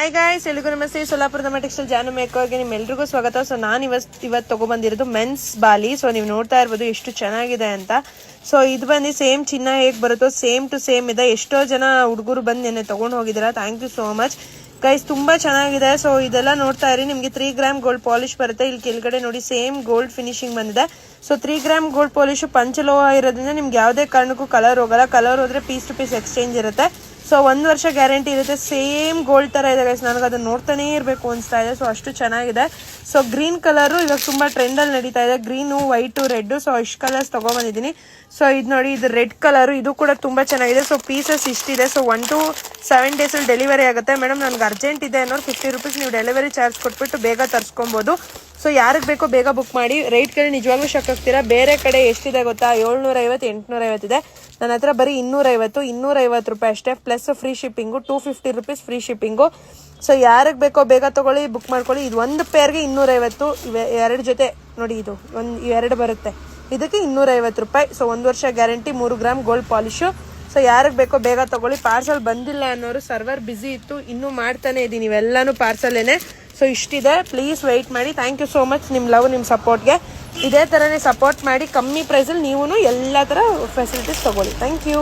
Hi guys, ಎಲ್ಲಿಗೂ ನಮಸ್ತೆ. ಸೋಲಾಪುರದ textile ಜಾನು ಮೇಕರ್ಗೆ ನಿಮ್ಮೆಲ್ರಿಗೂ ಸ್ವಾಗತ. ಸೊ ನಾನು ಇವತ್ತು ತಗೊಬಂದಿರೋದು ಮೆನ್ಸ್ ಬಾಲಿ. ಸೊ ನೀವು ನೋಡ್ತಾ ಇರ್ಬೋದು ಎಷ್ಟು ಚೆನ್ನಾಗಿದೆ ಅಂತ. ಸೊ ಇದು ಬಂದು ಸೇಮ್ ಚಿನ್ನ ಹೇಗೆ ಬರುತ್ತೋ ಸೇಮ್ ಟು ಸೇಮ್ ಇದೆ. ಎಷ್ಟೋ ಜನ ಹುಡುಗರು ಬಂದು ನೆನ್ನೆ ತಗೊಂಡು ಹೋಗಿದ್ದೀರಾ. Thank you so much guys, ತುಂಬಾ ಚೆನ್ನಾಗಿದೆ. ಸೊ ಇದೆಲ್ಲ ನೋಡ್ತಾ ಇರಿ, ನಿಮ್ಗೆ 3 ಗ್ರಾಮ್ ಗೋಲ್ಡ್ ಪಾಲಿಶ್ ಬರುತ್ತೆ. ಇಲ್ಲಿ ಕೆಳಗಡೆ ನೋಡಿ ಸೇಮ್ ಗೋಲ್ಡ್ ಫಿನಿಶಿಂಗ್ ಬಂದಿದೆ. ಸೊ 3 ಗ್ರಾಮ್ ಗೋಲ್ಡ್ ಪಾಲಿಶ್ ಪಂಚಲೋಹ ಇರೋದ್ರಿಂದ ನಿಮ್ಗೆ ಯಾವುದೇ ಕಾರಣಕ್ಕೂ ಕಲರ್ ಹೋಗಲ್ಲ. ಕಲರ್ ಹೋದ್ರೆ ಪೀಸ್ ಟು ಪೀಸ್ ಎಕ್ಸ್ಚೇಂಜ್ ಇರುತ್ತೆ. ಸೊ 1 ವರ್ಷ ಗ್ಯಾರಂಟಿ ಇರುತ್ತೆ. ಸೇಮ್ ಗೋಲ್ಡ್ ತರ ಇದೆ ಗೈಸ್, ನನಗೆ ಅದನ್ನ ನೋಡ್ತಾನೆ ಇರಬೇಕು ಅನ್ಸ್ತಾ ಇದೆ. ಸೊ ಅಷ್ಟು ಚೆನ್ನಾಗಿದೆ. ಸೊ ಗ್ರೀನ್ ಕಲರ್ ಇವಾಗ ತುಂಬಾ ಟ್ರೆಂಡ್ ಅಲ್ಲಿ ನಡೀತಾ ಇದೆ. Green, white, red. ಸೊ ಇಷ್ಟು ಕಲರ್ಸ್ ತಗೊಂಡ್ಬಂದಿದ್ದೀನಿ. ಸೊ ಇದು ನೋಡಿ, ಇದು ರೆಡ್ ಕಲರ್, ಇದು ಕೂಡ ತುಂಬಾ ಚೆನ್ನಾಗಿದೆ. ಸೊ ಪೀಸಸ್ ಇಷ್ಟಿದೆ. ಸೊ 1 to 7 days ಅಲ್ಲಿ ಡೆಲಿವರಿ ಆಗುತ್ತೆ. ಮೇಡಮ್ ನನಗೆ ಅರ್ಜೆಂಟ್ ಇದೆ ಅನ್ನೋರು 50 ರೂಪೀಸ್ ನೀವು ಡೆಲಿವರಿ ಚಾರ್ಜ್ ಕೊಟ್ಬಿಟ್ಟು ಬೇಗ ತರಿಸ್ಕೊಬಹುದು. ಸೊ ಯಾರಿಗೆ ಬೇಕೋ ಬೇಗ ಬುಕ್ ಮಾಡಿ. ರೇಟ್ ಕಡೆ ನಿಜವಾಗ್ಲೂ ಶಾಕ್ ಆಗ್ತೀರಾ. ಬೇರೆ ಕಡೆ ಎಷ್ಟಿದೆ ಗೊತ್ತಾ? 750, 850 ಇದೆ. ನನ್ನ ಹತ್ರ ಬರೀ 250 ರೂಪಾಯಿ ಅಷ್ಟೇ, plus free shipping. 250 rupees free shipping. So ಯಾರಿಗೆ ಬೇಕೋ ಬೇಗ ತಗೊಳ್ಳಿ, ಬುಕ್ ಮಾಡ್ಕೊಳ್ಳಿ. ಇದು ಒಂದು ಪೇರ್ಗೆ 250. 2 ಜೊತೆ ನೋಡಿ, ಇದು 2 ಬರುತ್ತೆ. ಇದಕ್ಕೆ 250 ರೂಪಾಯಿ. ಸೊ 1 ವರ್ಷ guarantee, 3 gram gold polish. So ಯಾರಿಗೆ ಬೇಕೋ ಬೇಗ ತಗೊಳ್ಳಿ. ಪಾರ್ಸಲ್ ಬಂದಿಲ್ಲ ಅನ್ನೋರು, ಸರ್ವರ್ ಬಿಸಿ ಇತ್ತು, ಇನ್ನೂ ಮಾಡ್ತಾನೆ ಇದ್ದೀನಿ. ಇವೆಲ್ಲಾನು ಪಾರ್ಸಲೇನೆ. ಸೊ ಇಷ್ಟಿದೆ, ಪ್ಲೀಸ್ ವೆಯ್ಟ್ ಮಾಡಿ. ಥ್ಯಾಂಕ್ ಯು ಸೋ ಮಚ್ ನಿಮ್ಮ ಲವ್, ನಿಮ್ಮ ಸಪೋರ್ಟ್ಗೆ. ಇದೇ ಥರನೇ ಸಪೋರ್ಟ್ ಮಾಡಿ. ಕಮ್ಮಿ ಪ್ರೈಸಲ್ಲಿ ನೀವು ಎಲ್ಲ ಥರ ಫೆಸಿಲಿಟೀಸ್ ತಗೊಳ್ಳಿ. Thank you.